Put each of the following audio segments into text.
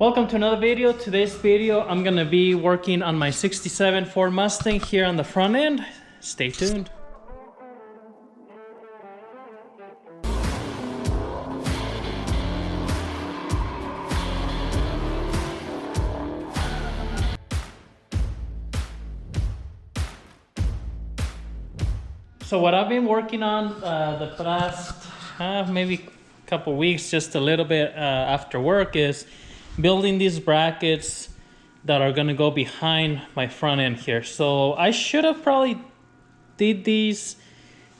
Welcome to another video. Today's video, I'm gonna be working on my 67 Ford Mustang here on the front end. Stay tuned. So what I've been working on the past maybe a couple weeks, just a little bit after work, is building these brackets that are gonna go behind my front end here. So I should have probably did these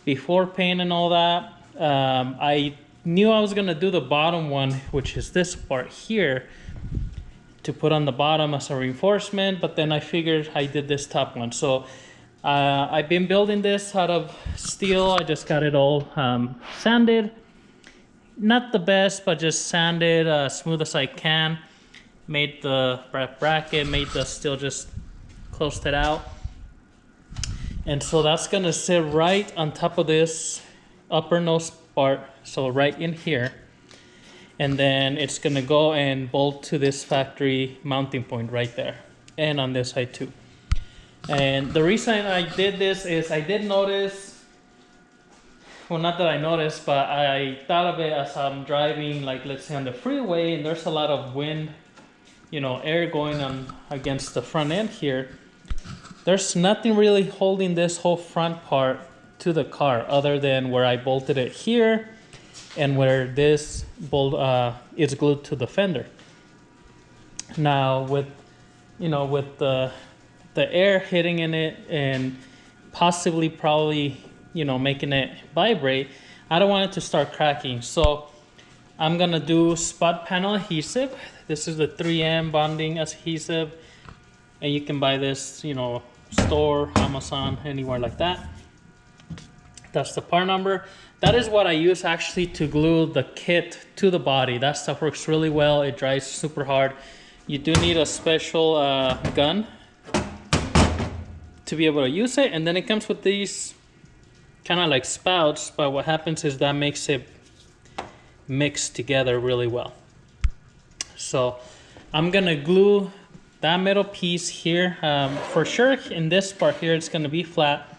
before paint and all that. I knew I was gonna do the bottom one, which is this part here, to put on the bottom as a reinforcement, but then I figured I did this top one. So I've been building this out of steel. I just got it all sanded. Not the best, but just sanded as smooth as I can. Made the bracket, made the steel, just closed it out. And so that's gonna sit right on top of this upper nose part, so right in here. And then it's gonna go and bolt to this factory mounting point right there, and on this side too. And the reason I did this is I did notice, well, not that I noticed, but I thought of it as I'm driving, like let's say on the freeway, and there's a lot of wind, you know, air going on against the front end here. There's nothing really holding this whole front part to the car other than where I bolted it here and where this bolt is glued to the fender. Now with, you know, with the air hitting in it and possibly probably, you know, making it vibrate, I don't want it to start cracking. So I'm gonna do spot panel adhesive. This is the 3M bonding adhesive, and you can buy this, you know, store, Amazon, anywhere like that. That's the part number. That is what I use actually to glue the kit to the body. That stuff works really well. It dries super hard. You do need a special gun to be able to use it, and then it comes with these kind of like spouts, but what happens is that makes it mix together really well. So I'm gonna glue that middle piece here. For sure in this part here it's gonna be flat.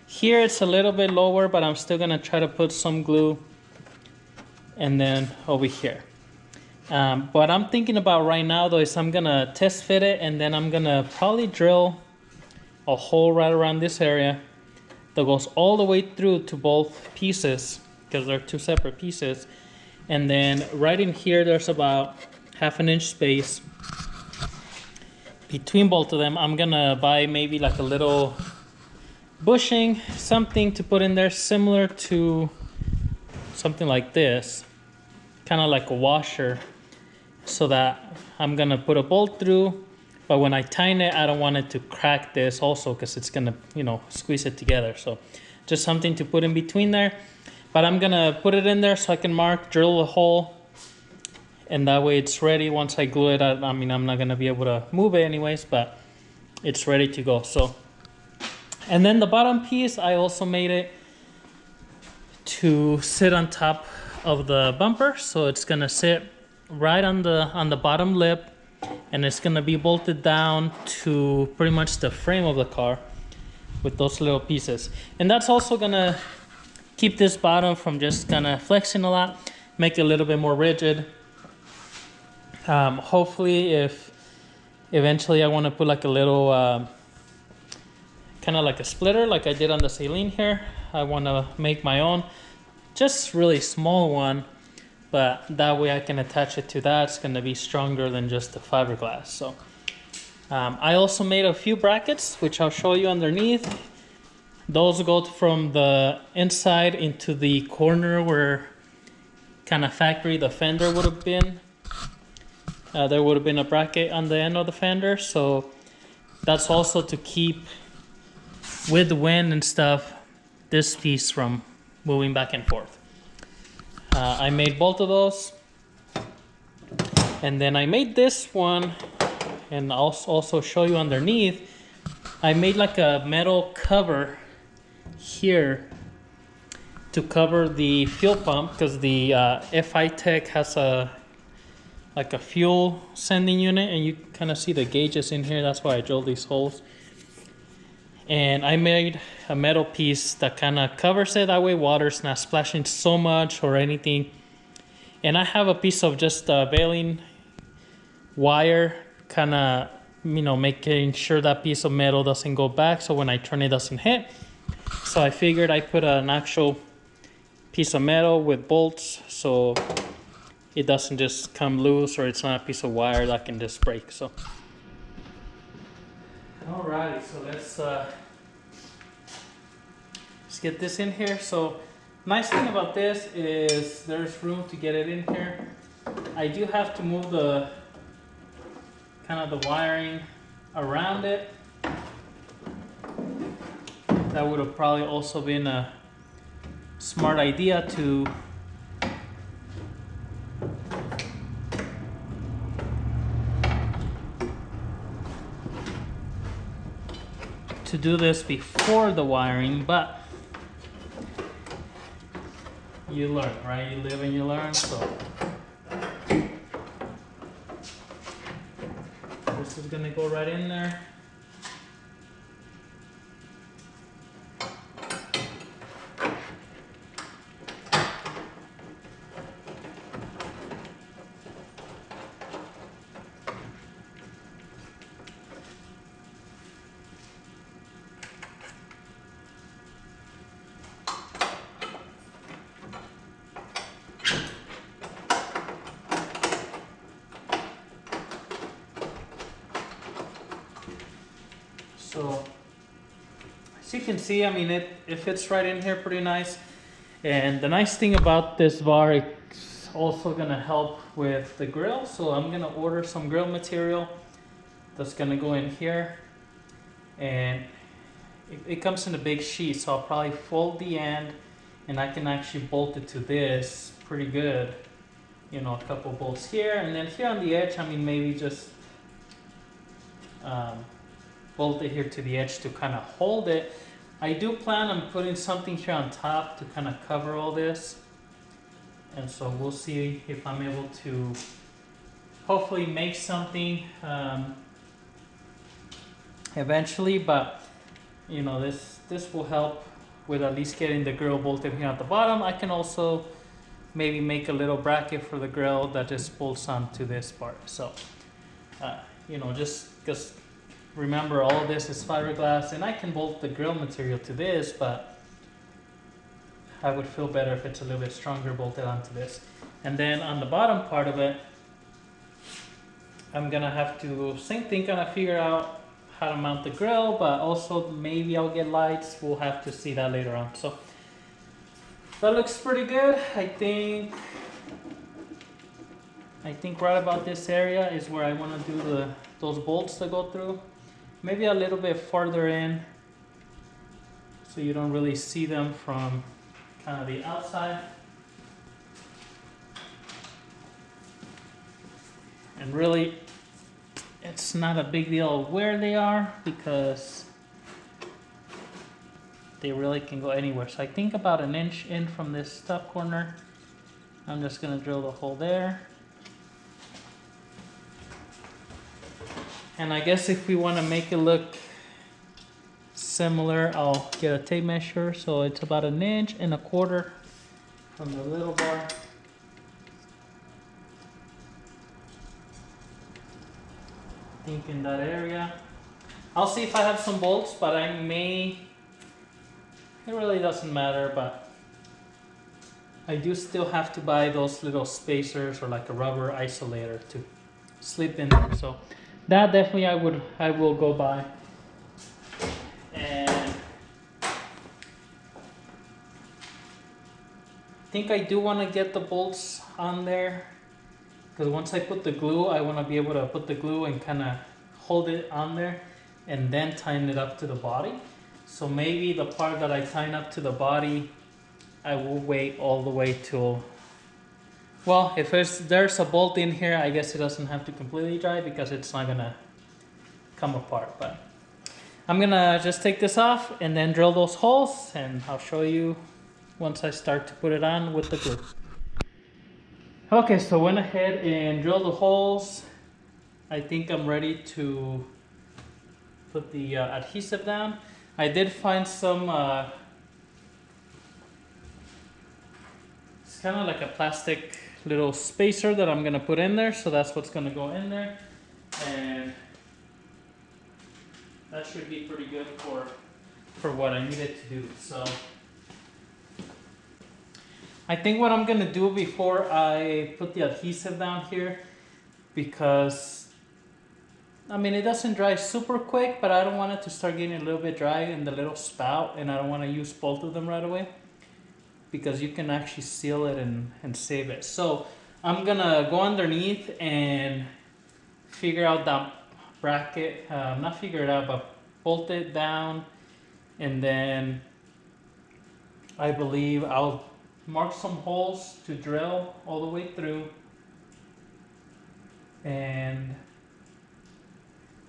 Here it's a little bit lower, but I'm still gonna try to put some glue. And then over here. What I'm thinking about right now though is I'm gonna test fit it, and then I'm gonna probably drill a hole right around this area that goes all the way through to both pieces, because they're two separate pieces. And then right in here there's about 1/2 inch space between both of them. I'm gonna buy maybe like a little bushing, something to put in there similar to something like this, kind of like a washer, so that I'm gonna put a bolt through. But when I tighten it, I don't want it to crack this also, because it's gonna, you know, squeeze it together. So just something to put in between there. But I'm gonna put it in there so I can drill a hole, and that way it's ready. Once I glue it, I mean, I'm not gonna be able to move it anyways, but it's ready to go. So, and then the bottom piece, I also made it to sit on top of the bumper. So it's gonna sit right on the bottom lip, and it's gonna be bolted down to pretty much the frame of the car with those little pieces. And that's also gonna keep this bottom from just kind of flexing a lot, make it a little bit more rigid. Hopefully, if eventually I want to put like a little kind of like a splitter like I did on the Saline here, I want to make my own, just really small one, but that way I can attach it to that. It's going to be stronger than just the fiberglass. So I also made a few brackets, which I'll show you underneath. Those go from the inside into the corner where kind of factory the fender would have been. There would have been a bracket on the end of the fender, so that's also to keep, with the wind and stuff, this piece from moving back and forth. I made both of those, and then I made this one, and I'll also show you underneath. I made like a metal cover here to cover the fuel pump, because the FI Tech has a like a fuel sending unit, and you kind of see the gauges in here. That's why I drilled these holes. And I made a metal piece that kind of covers it. That way water's not splashing so much or anything. And I have a piece of just baling wire, kind of, you know, making sure that piece of metal doesn't go back, so when I turn it doesn't hit. So I figured I put an actual piece of metal with bolts, so it doesn't just come loose, or it's not a piece of wire that can just break. So alrighty, so let's get this in here. So nice thing about this is there's room to get it in here. I do have to move the kind of the wiring around it. That would have probably also been a smart idea to do this before the wiring, but you learn, right? You live and you learn. So this is gonna go right in there. So as you can see, I mean, it fits right in here pretty nice. And the nice thing about this bar, it's also gonna help with the grill. So I'm gonna order some grill material that's gonna go in here. And it comes in a big sheet, so I'll probably fold the end and I can actually bolt it to this pretty good. You know, a couple bolts here, and then here on the edge, I mean, maybe just bolt it here to the edge to kind of hold it. I do plan on putting something here on top to kind of cover all this. And so we'll see if I'm able to hopefully make something eventually, but you know, this will help with at least getting the grill bolted here at the bottom. I can also maybe make a little bracket for the grill that just bolts onto this part. So you know, just because remember, all of this is fiberglass, and I can bolt the grill material to this, but I would feel better if it's a little bit stronger bolted onto this. And then on the bottom part of it, I'm gonna have to, same thing, kind of figure out how to mount the grill, but also maybe I'll get lights. We'll have to see that later on. So that looks pretty good. I think right about this area is where I want to do those bolts that go through. Maybe a little bit farther in, so you don't really see them from kind of the outside. And really, it's not a big deal where they are, because they really can go anywhere. So I think about an inch in from this top corner, I'm just gonna drill the hole there. And I guess if we want to make it look similar, I'll get a tape measure. So it's about 1.25 inches from the little bar. I think in that area. I'll see if I have some bolts, but I may, it really doesn't matter, but I do still have to buy those little spacers or like a rubber isolator to slip in there. So that definitely I will go buy. And I think I do want to get the bolts on there, because once I put the glue, I want to be able to put the glue and kind of hold it on there and then tighten it up to the body. So maybe the part that I tighten up to the body, I will wait all the way till, well, if there's a bolt in here, I guess it doesn't have to completely dry because it's not gonna come apart. But I'm gonna just take this off and then drill those holes, and I'll show you once I start to put it on with the glue. Okay, so went ahead and drilled the holes. I think I'm ready to put the adhesive down. I did find some, it's kind of like a plastic little spacer that I'm gonna put in there, so that's what's gonna go in there. And that should be pretty good for what I needed to do. So I think what I'm gonna do before I put the adhesive down here, because I mean it doesn't dry super quick, but I don't want it to start getting a little bit dry in the little spout, and I don't want to use both of them right away because you can actually seal it and save it. So I'm gonna go underneath and figure out that bracket, not figure it out, but bolt it down, and then I believe I'll mark some holes to drill all the way through and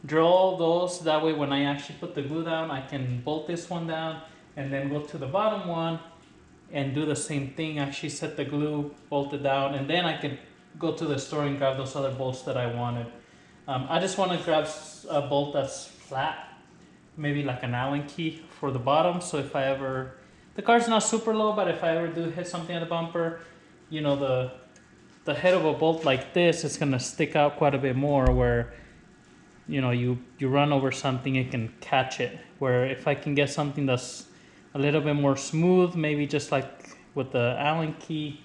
drill those. That way when I actually put the glue down, I can bolt this one down and then go to the bottom one and do the same thing, actually set the glue, bolt it down, and then I can go to the store and grab those other bolts that I wanted. I just want to grab a bolt that's flat, maybe like an Allen key for the bottom, so if I ever, the car's not super low, but if I ever do hit something at the bumper, you know, the head of a bolt like this is going to stick out quite a bit more, where you know you run over something, it can catch it. Where if I can get something that's a little bit more smooth, maybe just like with the Allen key,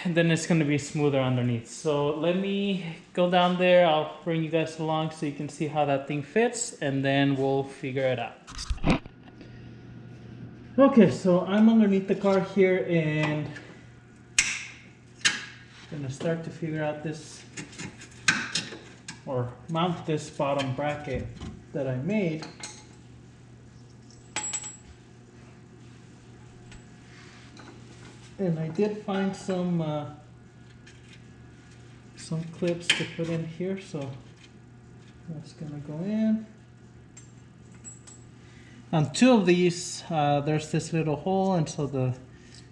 and then it's going to be smoother underneath. So let me go down there, I'll bring you guys along so you can see how that thing fits, and then we'll figure it out. Okay, so I'm underneath the car here and gonna start to figure out this, or mount this bottom bracket that I made. And I did find some clips to put in here, so that's gonna go in. On two of these, there's this little hole, and so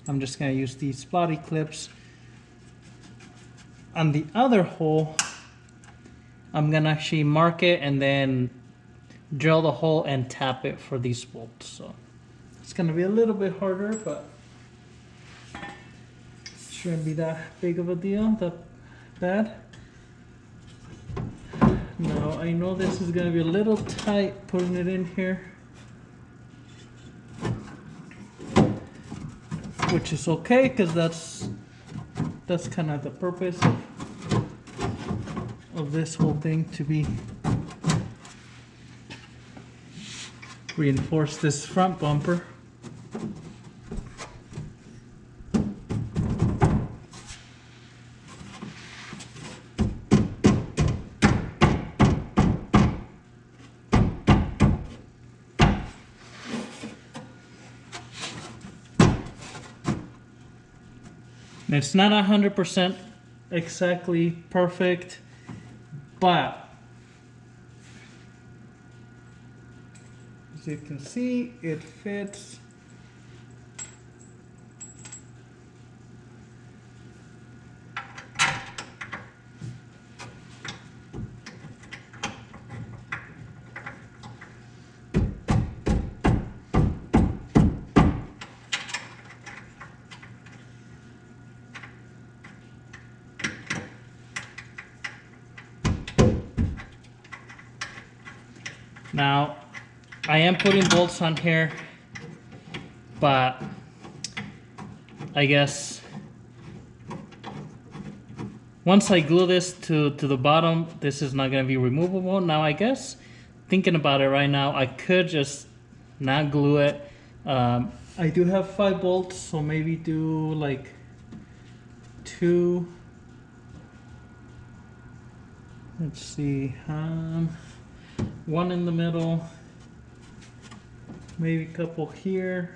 I'm just gonna use these body clips. On the other hole, I'm gonna actually mark it and then drill the hole and tap it for these bolts. So it's gonna be a little bit harder, but it shouldn't be that big of a deal, that bad. Now I know this is gonna be a little tight putting it in here, which is okay, because that's kind of the purpose of this whole thing, to be reinforce this front bumper. It's not 100% exactly perfect, but as you can see, it fits. Now, I am putting bolts on here, but I guess once I glue this to the bottom, this is not going to be removable. Now, I guess, thinking about it right now, I could just not glue it. I do have 5 bolts, so maybe do like 2. Let's see, 1 in the middle, maybe a couple here,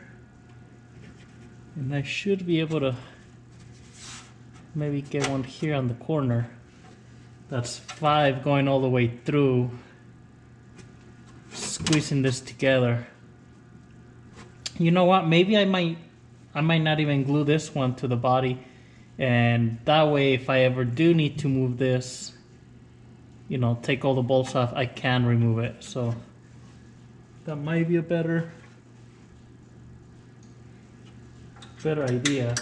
and I should be able to maybe get one here on the corner. That's 5 going all the way through, squeezing this together. You know what, maybe I might not even glue this one to the body, And that way, if I ever do need to move this, you know, take all the bolts off, I can remove it. So that might be a better idea.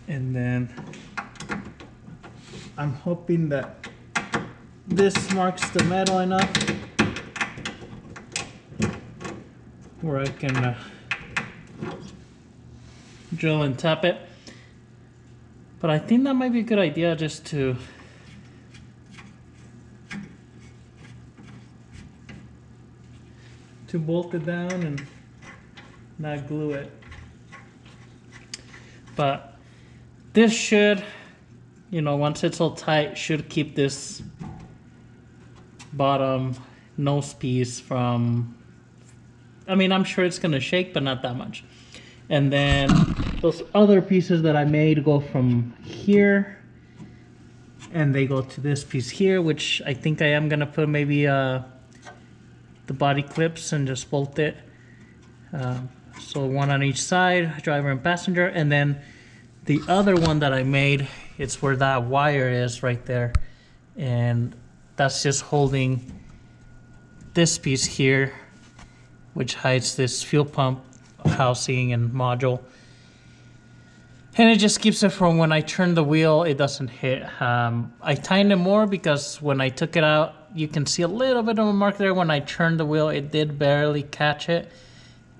And then I'm hoping that this marks the metal enough where I can drill and tap it. But I think that might be a good idea, just to bolt it down and not glue it. But this should, you know, once it's all tight, should keep this bottom nose piece from, I mean, I'm sure it's gonna shake, but not that much. And then those other pieces that I made go from here and they go to this piece here, which I think I am gonna put maybe the body clips and just bolt it. So one on each side, driver and passenger, and then the other one that I made, it's where that wire is right there, and that's just holding this piece here, which hides this fuel pump housing and module, and it just keeps it from when I turn the wheel, it doesn't hit. I tightened it more because when I took it out, you can see a little bit of a mark there. When I turned the wheel, it did barely catch it,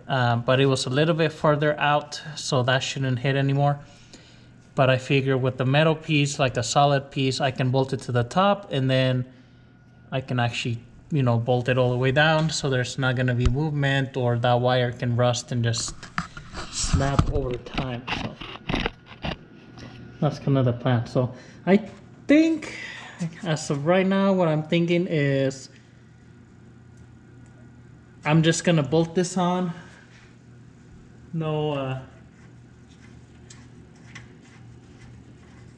but it was a little bit further out, so that shouldn't hit anymore. But I figure with the metal piece, like a solid piece, I can bolt it to the top, and then I can actually, you know, bolt it all the way down, so there's not gonna be movement, or that wire can rust and just snap over time. So that's kind of the plan. So I think, as of right now, what I'm thinking is I'm just gonna bolt this on.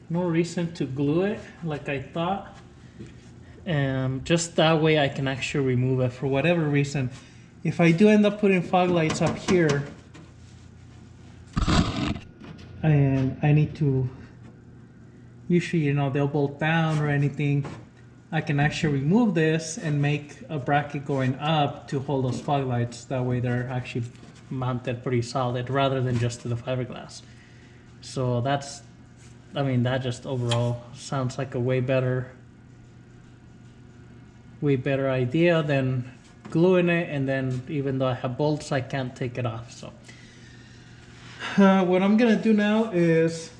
No reason to glue it like I thought. Just that way I can actually remove it for whatever reason. If I do end up putting fog lights up here and I need to, usually, you know, they'll bolt down or anything, I can actually remove this and make a bracket going up to hold those fog lights. That way they're actually mounted pretty solid rather than just to the fiberglass. So that's, I mean, that just overall sounds like a way better idea than gluing it, and then even though I have bolts, I can't take it off. So what I'm gonna do now is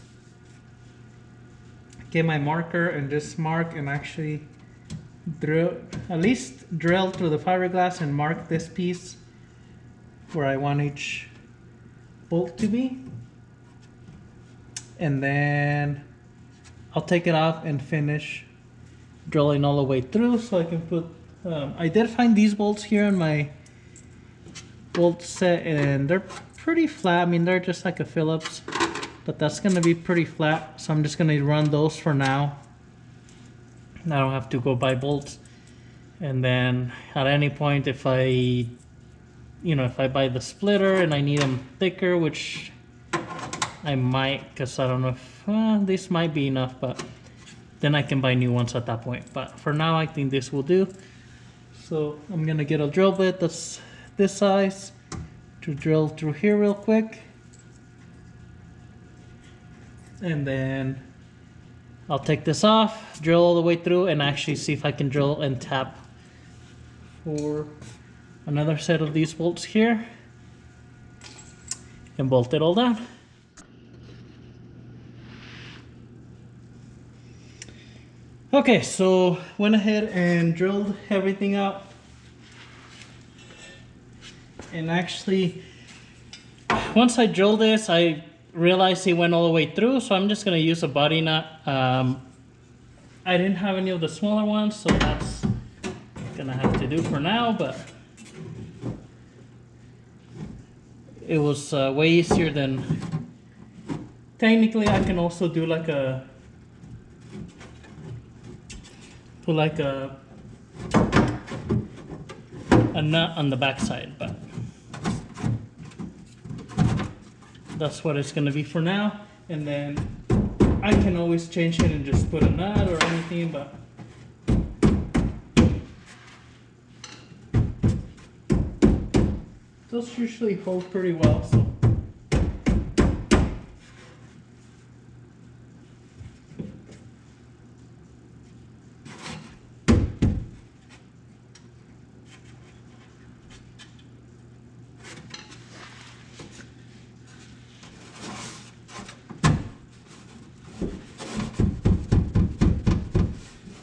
get my marker and just mark and actually drill, at least drill through the fiberglass and mark this piece where I want each bolt to be. And then I'll take it off and finish drilling all the way through, so I can put, I did find these bolts here on my bolt set, and they're pretty flat. I mean, they're just like a Phillips, but that's gonna be pretty flat, so I'm just gonna run those for now. I don't have to go buy bolts. And then at any point, if I buy the splitter and I need them thicker, which I might, because I don't know if this might be enough, but then I can buy new ones at that point. But for now, I think this will do. So I'm gonna get a drill bit that's this size to drill through here real quick, and then I'll take this off, drill all the way through, and actually see if I can drill and tap for another set of these bolts here and bolt it all down. Okay, so went ahead and drilled everything out, and actually once I drilled this, I realized it went all the way through, so I'm just gonna use a body nut. I didn't have any of the smaller ones, so that's gonna have to do for now, but it was way easier than, technically I can also do like a, put like a a nut on the back side, but that's what it's gonna be for now. And then I can always change it and just put a nut or anything, but those usually hold pretty well, so.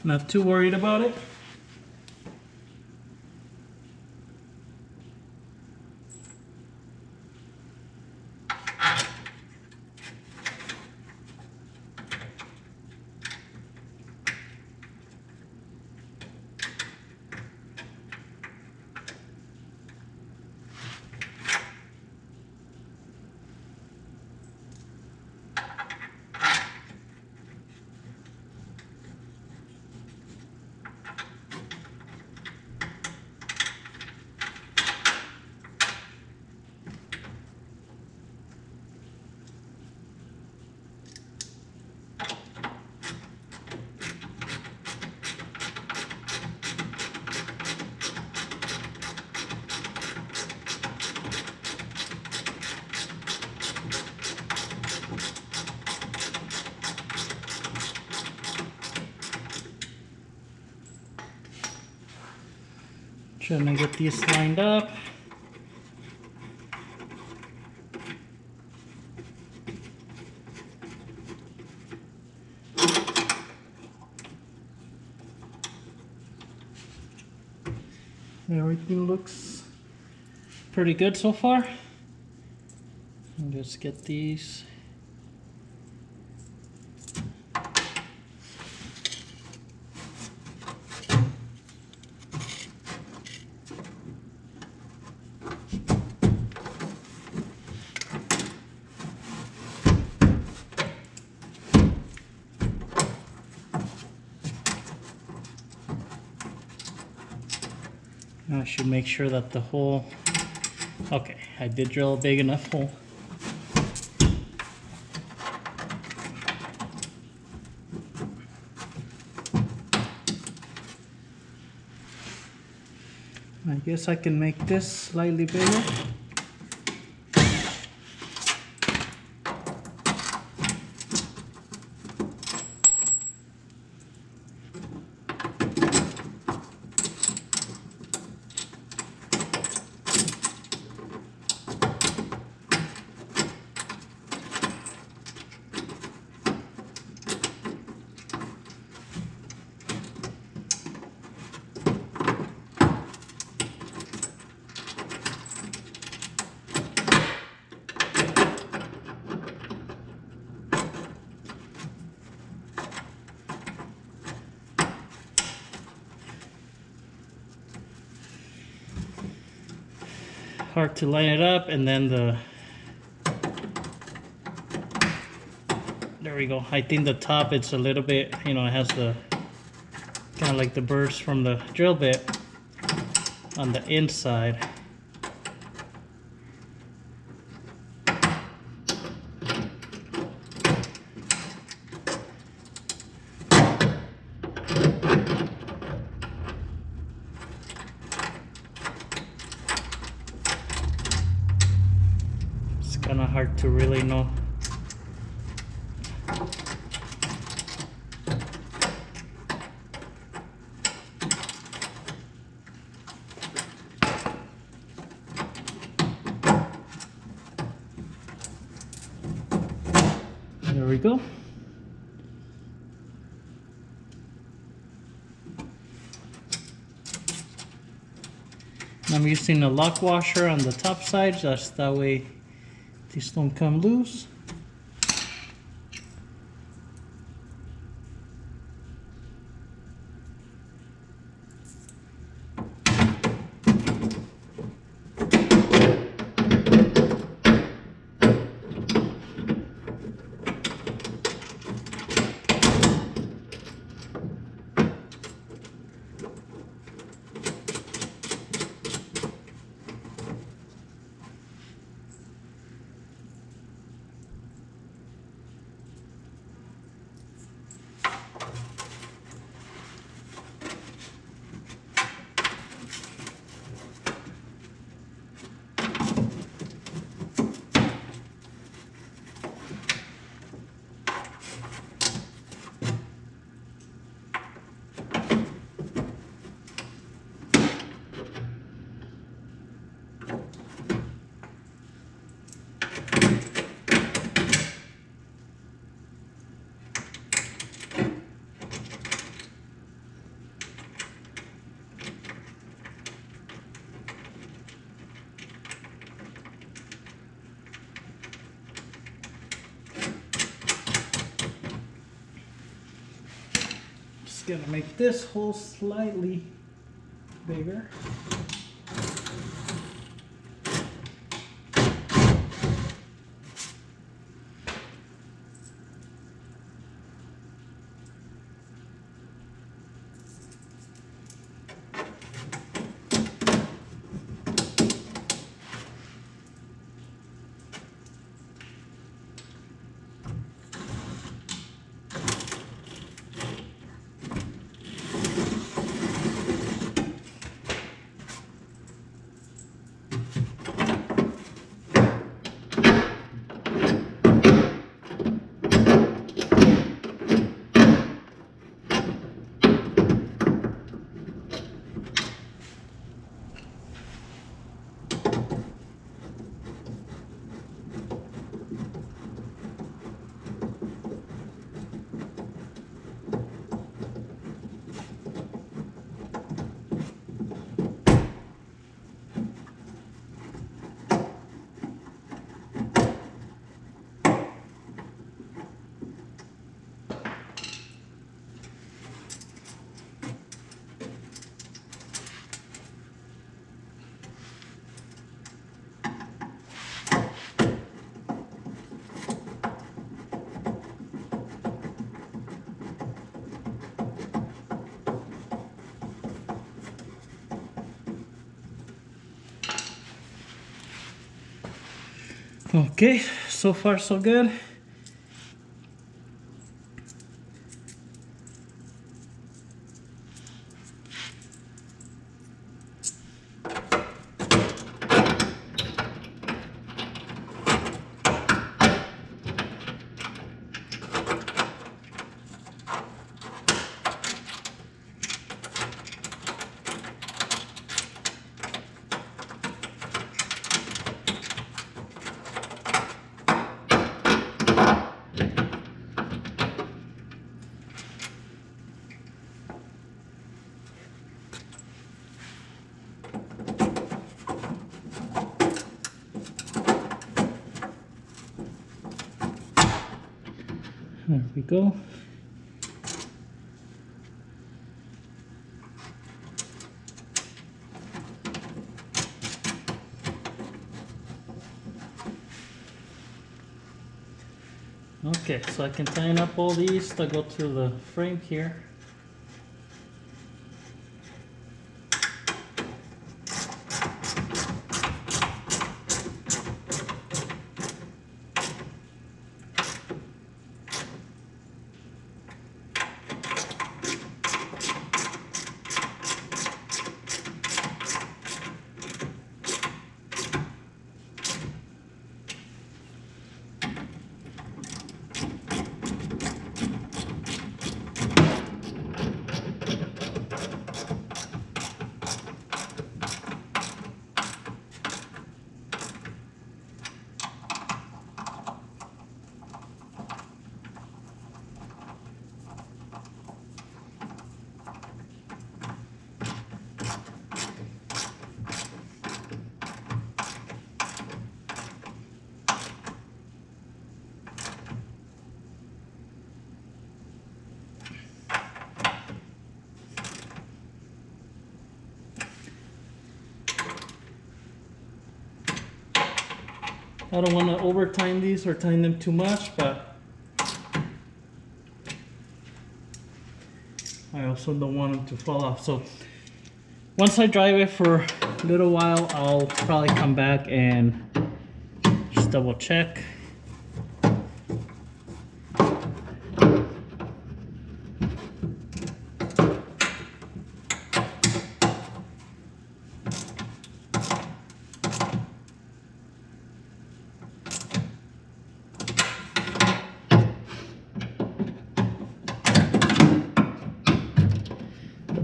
Not too worried about it. Trying to get these lined up. Everything looks pretty good so far. I'll just get these. I should make sure that the hole, okay, I did drill a big enough hole. I guess I can make this slightly bigger. Hard to line it up, and then there we go. I think the top, it's a little bit, you know, it has the kind of like the burrs from the drill bit on the inside. Kind of hard to really know. There we go. I'm using a lock washer on the top side, just that way these don't come loose. Just gonna make this hole slightly bigger. Okay, so far so good. There we go. Okay, so I can tighten up all these that go to the frame here. I don't want to over time these or time them too much, but I also don't want them to fall off. So once I drive it for a little while, I'll probably come back and just double check.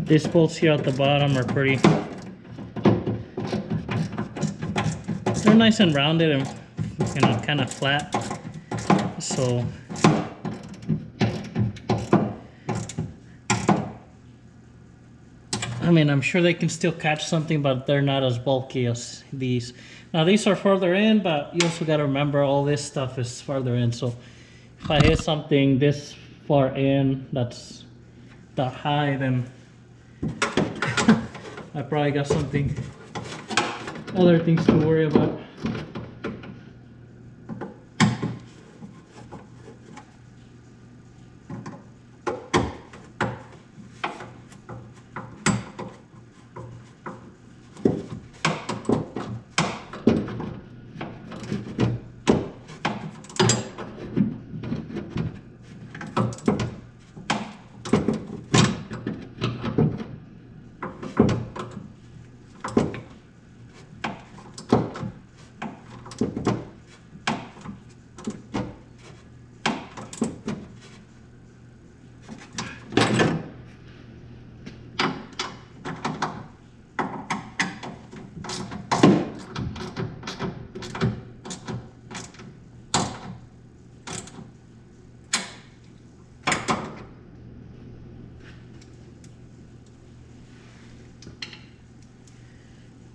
These bolts here at the bottom are pretty, they're nice and rounded and, you know, kind of flat. So I mean, I'm sure they can still catch something, but they're not as bulky as these. Now these are further in, but you also got to remember all this stuff is farther in. So if I hit something this far in, that's that high, then I probably got other things to worry about.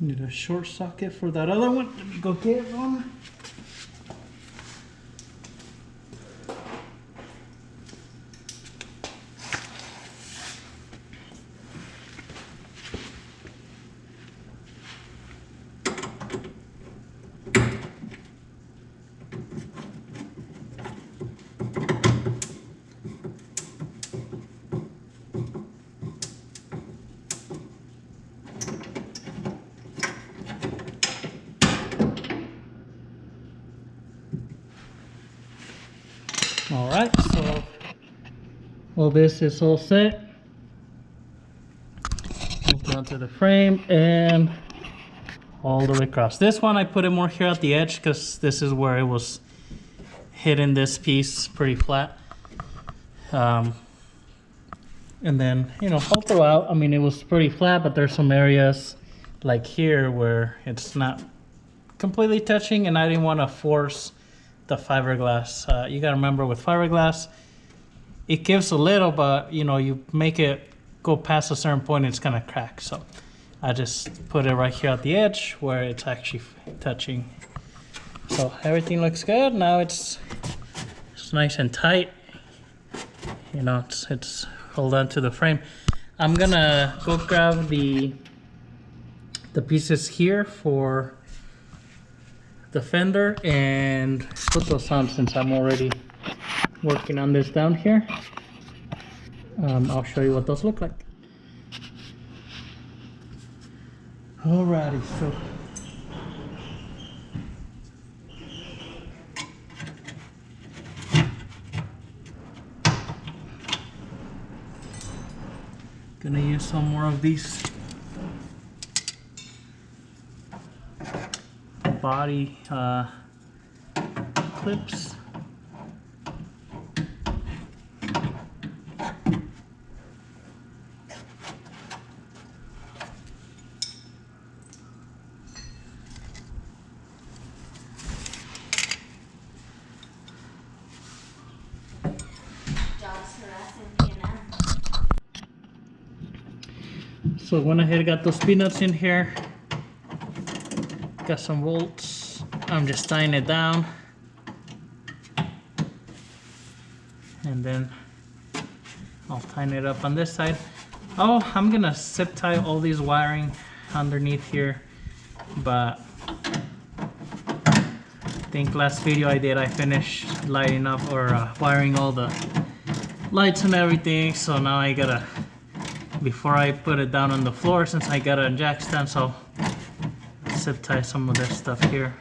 Need a short socket for that other one. Let me go get one. All right, so all this is all set. Move down to the frame and all the way across. This one I put it more here at the edge because this is where it was hitting this piece pretty flat. And then, you know, all throughout, I mean, it was pretty flat, but there's some areas like here where it's not completely touching, and I didn't want to force the fiberglass. You gotta remember with fiberglass, it gives a little, but you know, you make it go past a certain point, it's gonna crack. So I just put it right here at the edge where it's actually touching. So everything looks good. Now it's nice and tight. You know, it's hold on to the frame. I'm gonna go grab the pieces here for the fender and put those on since I'm already working on this down here. I'll show you what those look like. Alrighty, so gonna use some more of these body clips. So went ahead, got those peanuts in here. Got some bolts. I'm just tying it down. And then I'll tighten it up on this side. Oh, I'm gonna zip tie all these wiring underneath here. But I think last video I did, I finished lighting up or wiring all the lights and everything. So now I gotta, before I put it down on the floor, since I got a jack stand, so zip tie some of this stuff here.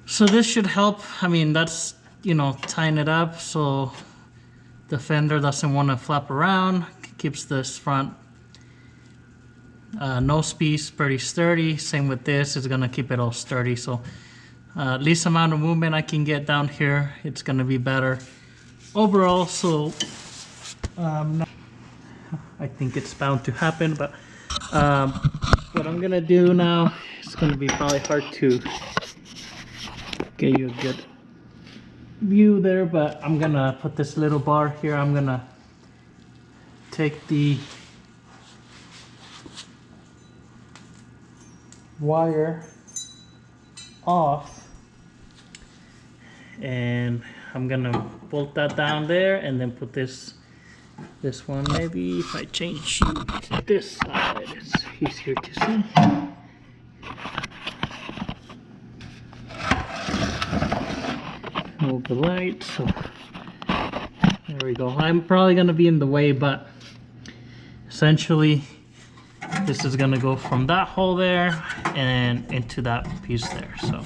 So this should help. I mean, that's, you know, tying it up so the fender doesn't want to flap around, keeps this front Nose piece, pretty sturdy. Same with this, it's gonna keep it all sturdy. So least amount of movement I can get down here, it's gonna be better overall. So I think it's bound to happen, but what I'm gonna do now, it's gonna be probably hard to get you a good view there, but I'm gonna put this little bar here. I'm gonna take the wire off and I'm gonna bolt that down there and then put this one. Maybe if I change this side, it's easier to see. Move the light, so there we go. I'm probably gonna be in the way, but essentially this is gonna go from that hole there and into that piece there. So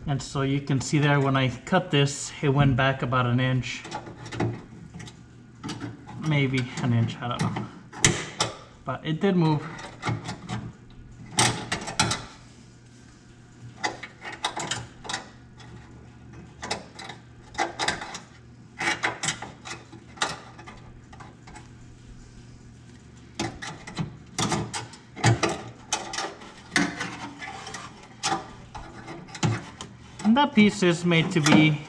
and so you can see there when I cut this, it went back about an inch, maybe an inch, I don't know, but it did move. And that piece is made to be,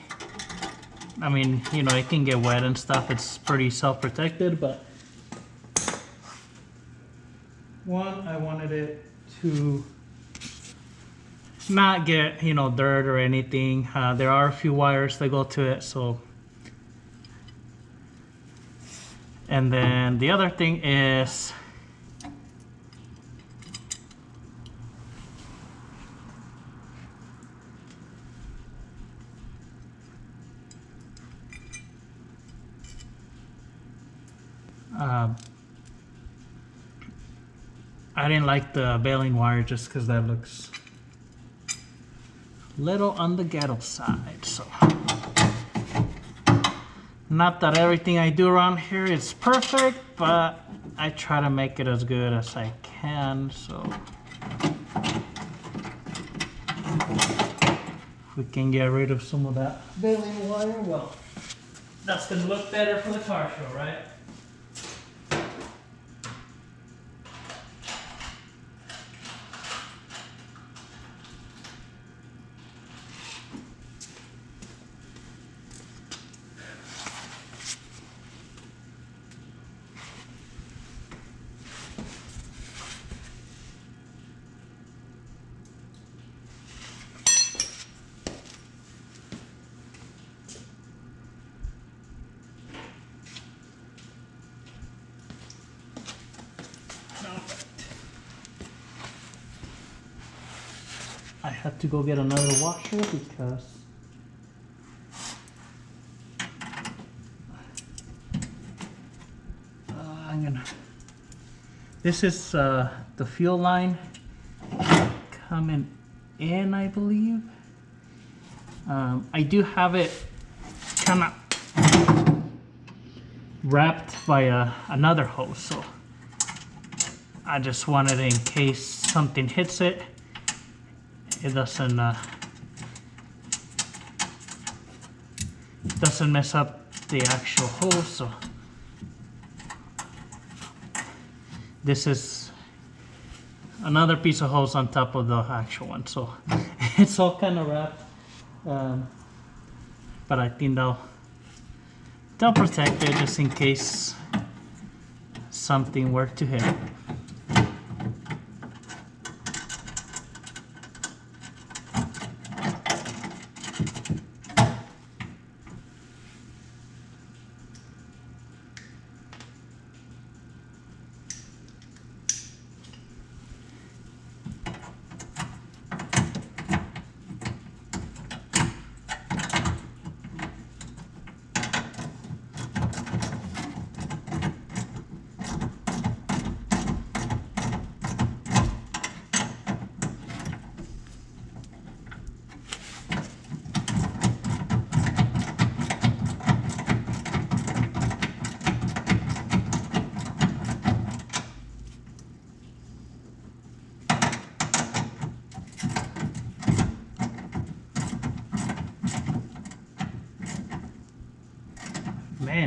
I mean, you know, it can get wet and stuff. It's pretty self-protected, but one, I wanted it to not get, you know, dirt or anything. There are a few wires that go to it, so. And then the other thing is, I didn't like the baling wire just because that looks a little on the ghetto side. So, not that everything I do around here is perfect, but I try to make it as good as I can. So, if we can get rid of some of that baling wire, well, that's gonna look better for the car show, right? I had to go get another washer because this is the fuel line coming in, I believe. I do have it kind of wrapped by another hose, so I just wanted it in case something hits it. It doesn't mess up the actual hose. So this is another piece of hose on top of the actual one. So it's all kind of wrapped, but I think they'll protect it just in case something were to hit it.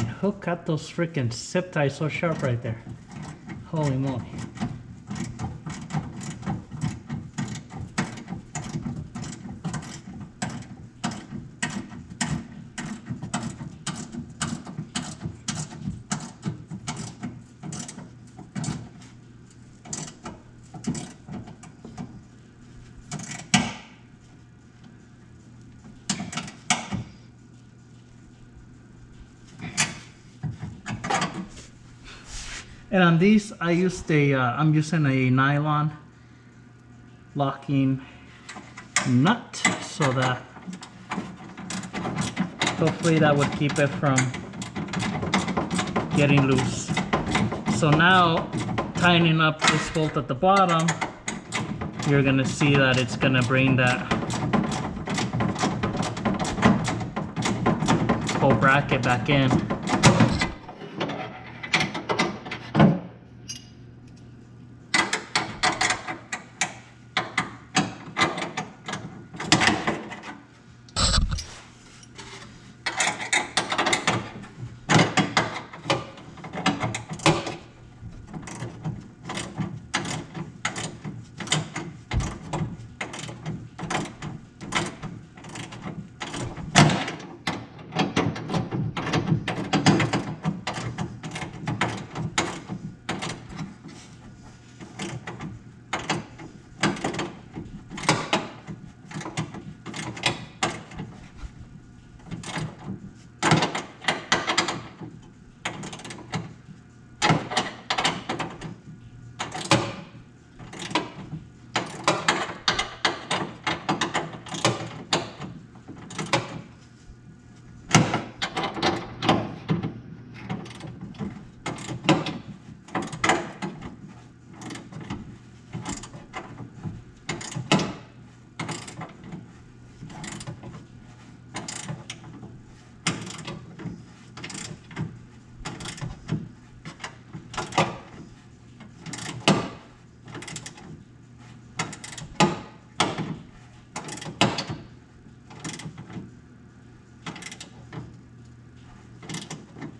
who cut those freaking zip ties so sharp right there? Holy moly. And on these, I used I'm using a nylon locking nut, so that hopefully that would keep it from getting loose. So now, tightening up this bolt at the bottom, you're gonna see that it's gonna bring that whole bracket back in.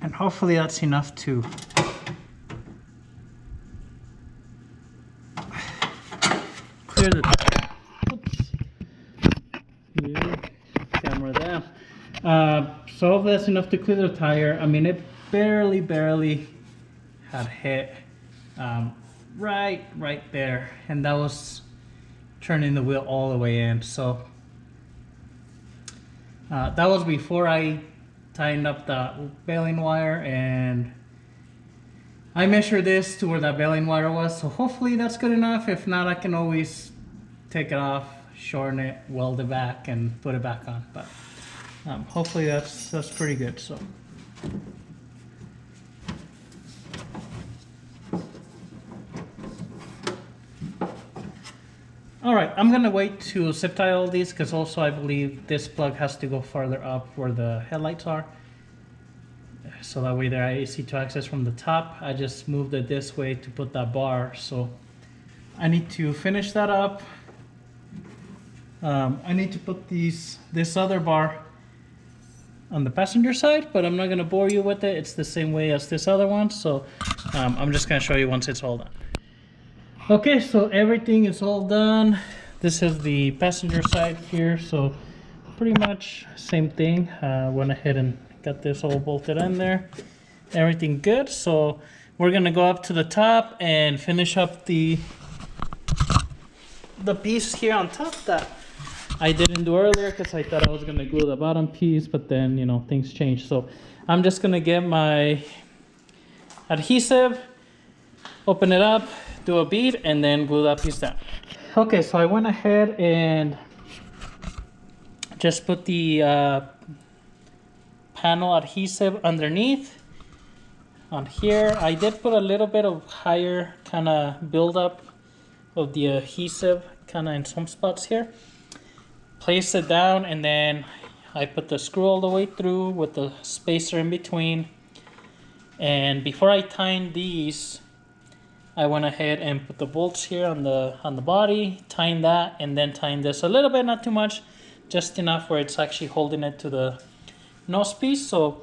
And hopefully that's enough to clear the, oops, yeah, camera down. So hopefully that's enough to clear the tire. I mean, it barely had hit right there, and that was turning the wheel all the way in. So that was before I tightened up the baling wire, and I measured this to where that baling wire was, so hopefully that's good enough. If not, I can always take it off, shorten it, weld it back, and put it back on. But hopefully that's pretty good. So all right, I'm gonna wait to zip tie all these, because also I believe this plug has to go farther up where the headlights are, so that way they're easy to access from the top. I just moved it this way to put that bar, so I need to finish that up. I need to put this other bar on the passenger side, but I'm not gonna bore you with it. It's the same way as this other one, so I'm just gonna show you once it's all done. Okay, so everything is all done. This is the passenger side here, so pretty much same thing. Went ahead and got this all bolted in there. Everything good, so we're gonna go up to the top and finish up the piece here on top that I didn't do earlier, because I thought I was gonna glue the bottom piece, but then, you know, things changed. So I'm just gonna get my adhesive, open it up, do a bead, and then glue that piece down. Okay, so I went ahead and just put the panel adhesive underneath on here. I did put a little bit of higher kind of buildup of the adhesive kind of in some spots here. Place it down, and then I put the screw all the way through with the spacer in between. And before I tightened these, I went ahead and put the bolts here on the body, tighten that, and then tighten this a little bit, not too much, just enough where it's actually holding it to the nose piece. So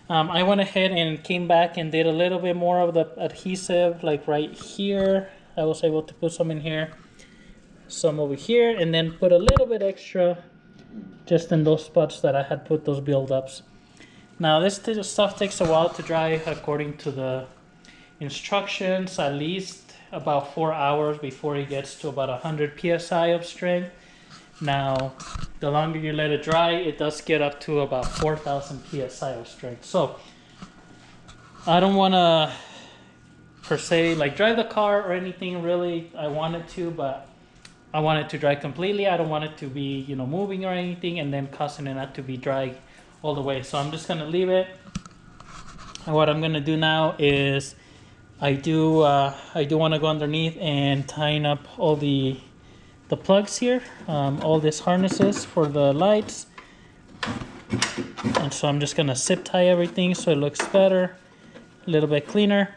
I went ahead and came back and did a little bit more of the adhesive, like right here. I was able to put some in here, some over here, and then put a little bit extra just in those spots that I had put those buildups. Now this stuff takes a while to dry according to the instructions, at least about 4 hours before it gets to about 100 psi of strength. Now, the longer you let it dry, it does get up to about 4,000 psi of strength. So, I don't want to, per se, like drive the car or anything really. I wanted to, but I want it to dry completely. I don't want it to be, you know, moving or anything and then causing it not to be dry all the way. So, I'm just going to leave it. And what I'm going to do now is I do want to go underneath and tighten up all the plugs here, all these harnesses for the lights, and so I'm just gonna zip tie everything so it looks better, a little bit cleaner,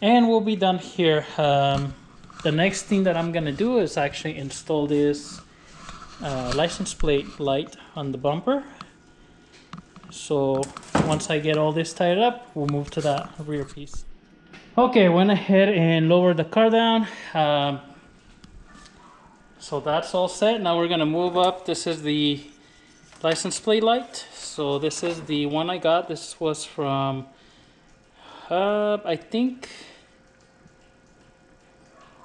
and we'll be done here. The next thing that I'm gonna do is actually install this license plate light on the bumper. So once I get all this tied up, we'll move to that rear piece. Okay, went ahead and lowered the car down. So that's all set. Now we're gonna move up. This is the license plate light. So this is the one I got. This was from, I think,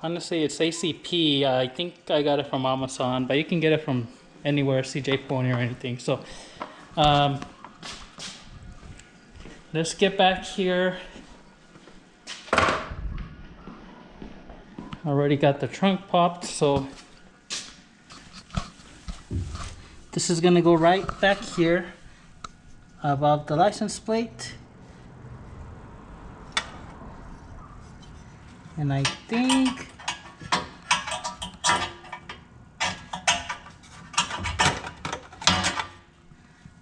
honestly, it's ACP. I think I got it from Amazon, but you can get it from anywhere, CJ Pony or anything. So let's get back here. Already got the trunk popped, so this is gonna go right back here above the license plate. And I think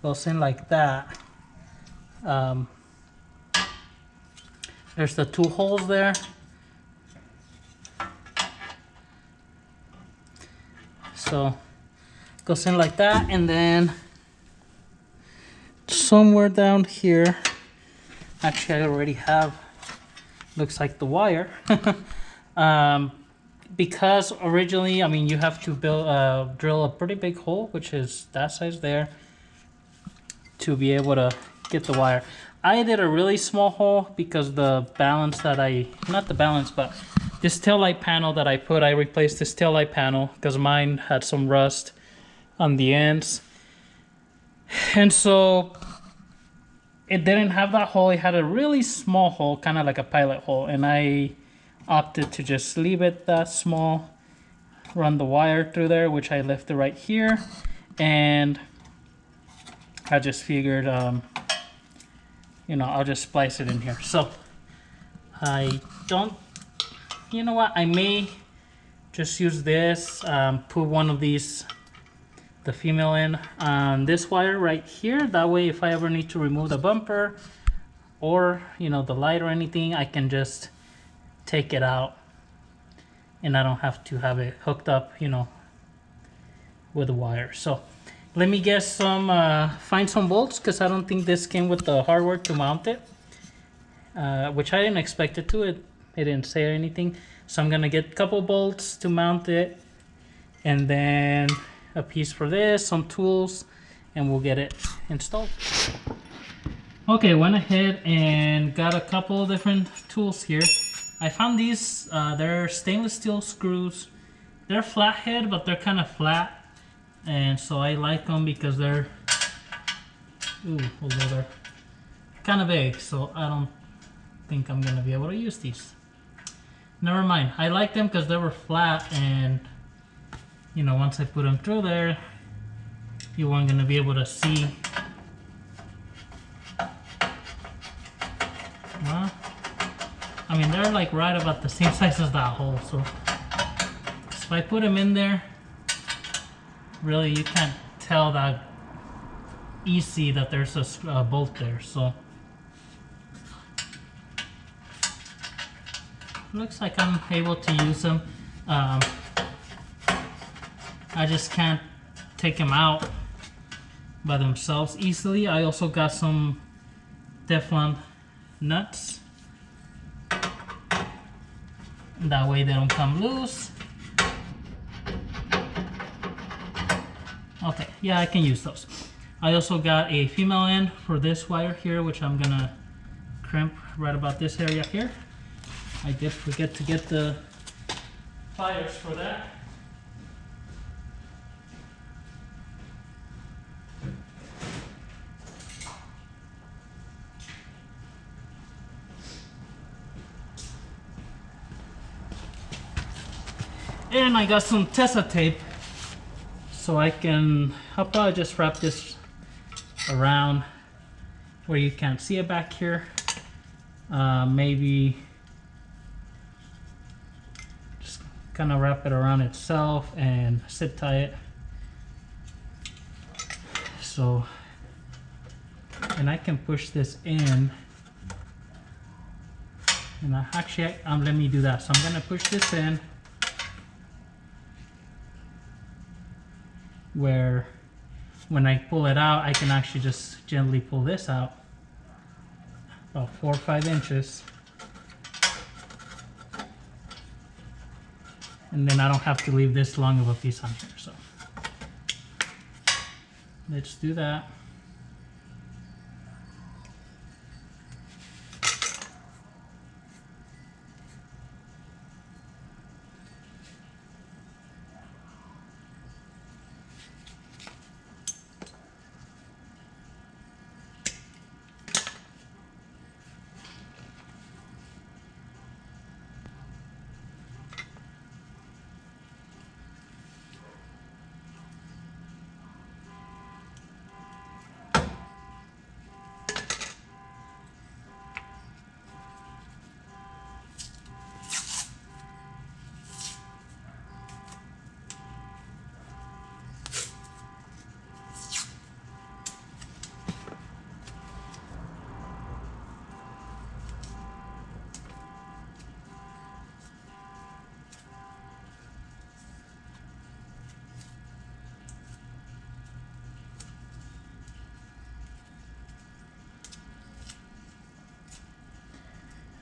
goes in like that. There's the two holes there. So goes in like that, and then somewhere down here, actually I already have, looks like the wire. Because originally, I mean, you have to drill a pretty big hole, which is that size there, to be able to get the wire. I did a really small hole because the balance that not the balance, but this taillight panel that I replaced this taillight panel because mine had some rust on the ends. And so it didn't have that hole. It had a really small hole, kind of like a pilot hole. And I opted to just leave it that small, run the wire through there, which I left it right here. And I just figured, you know, I'll just splice it in here. So I don't, you know what, I may just use this, put one of these, the female in on this wire right here. That way, if I ever need to remove the bumper or, you know, the light or anything, I can just take it out and I don't have to have it hooked up, you know, with the wire. So let me get some, find some bolts, because I don't think this came with the hardware to mount it, which I didn't expect it to. It didn't say anything. So I'm gonna get a couple bolts to mount it, and then a piece for this, some tools, and we'll get it installed. Okay, went ahead and got a couple of different tools here. I found these, they're stainless steel screws. They're flathead, but they're kind of flat. And so I like them because they're, although they're kind of big, so I don't think I'm gonna be able to use these. Never mind, I like them because they were flat, and you know, once I put them through there, you weren't gonna be able to see. Well, I mean, they're like right about the same size as that hole, so if I put them in there, really you can't tell that easy that there's a bolt there. So looks like I'm able to use them. I just can't take them out by themselves easily. I also got some Teflon nuts. That way they don't come loose. Okay, yeah, I can use those. I also got a female end for this wire here, which I'm gonna crimp right about this area here. I did forget to get the pliers for that. And I got some Tessa tape, so I'll probably just wrap this around where you can't see it back here. Maybe just kind of wrap it around itself and zip tie it. So, and I can push this in. And actually, let me do that. So I'm gonna push this in where when I pull it out, I can actually just gently pull this out about 4 or 5 inches. And then I don't have to leave this long of a piece on here. So let's do that.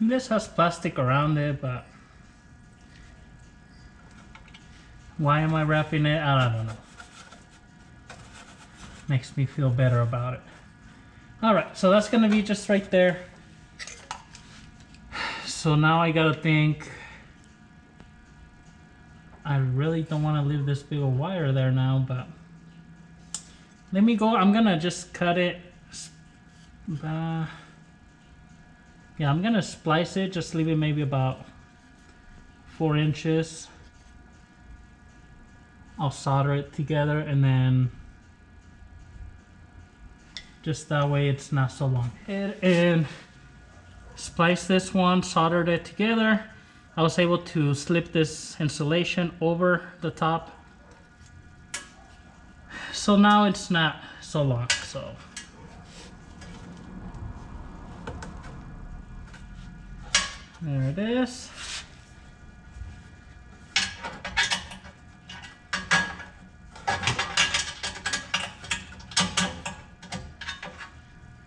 This has plastic around it, but why am I wrapping it? I don't know. Makes me feel better about it. Alright, so that's gonna be just right there. So now I gotta think, I really don't want to leave this big of wire there now, but let me go. I'm gonna just cut it. Yeah, I'm gonna splice it, just leave it maybe about 4 inches. I'll solder it together, and then just that way it's not so long. And splice this one, soldered it together. I was able to slip this insulation over the top. So now it's not so long, so. There it is.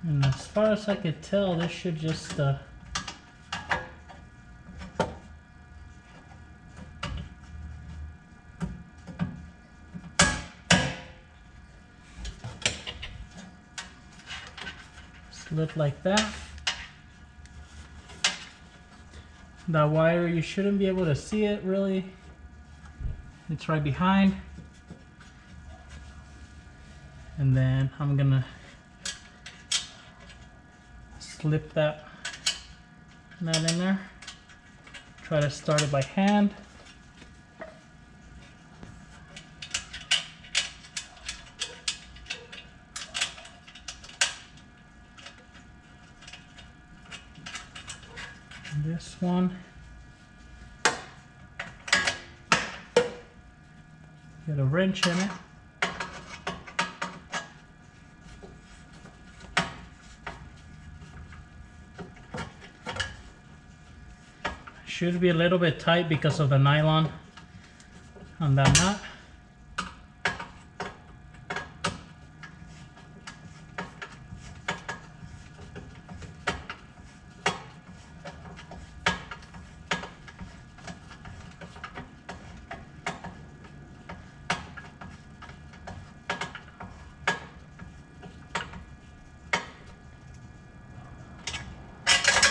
And as far as I could tell, this should just slip like that. That wire, you shouldn't be able to see it really. It's right behind. And then I'm gonna slip that in there. Try to start it by hand. This one, get a wrench in it. Should be a little bit tight because of the nylon on that nut.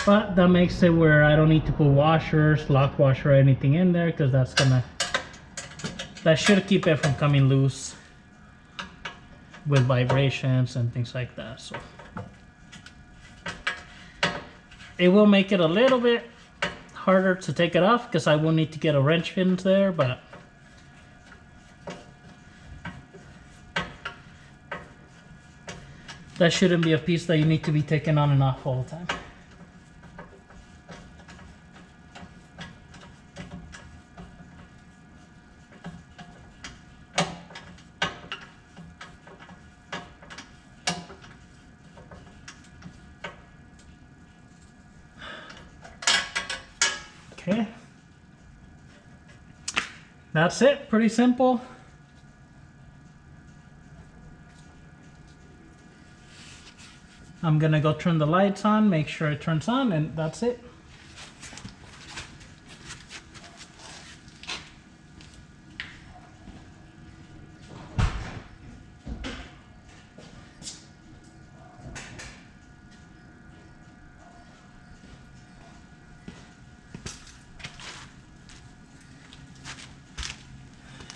But that makes it where I don't need to put washers, lock washer, or anything in there, because that should keep it from coming loose with vibrations and things like that. So it will make it a little bit harder to take it off, because I will need to get a wrench in there, but that shouldn't be a piece that you need to be taking on and off all the time. Okay, that's it, pretty simple. I'm gonna go turn the lights on, make sure it turns on, and that's it.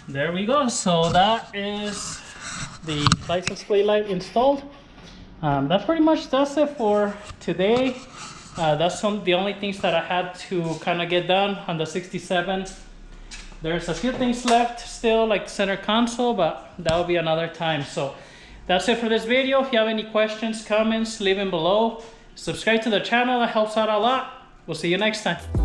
There we go. So that is the license plate light installed. That pretty much does it for today. That's the only things that I had to kind of get done on the 67. There's a few things left still, like center console, but that will be another time. So that's it for this video. If you have any questions, comments, leave them below. Subscribe to the channel, that helps out a lot. We'll see you next time.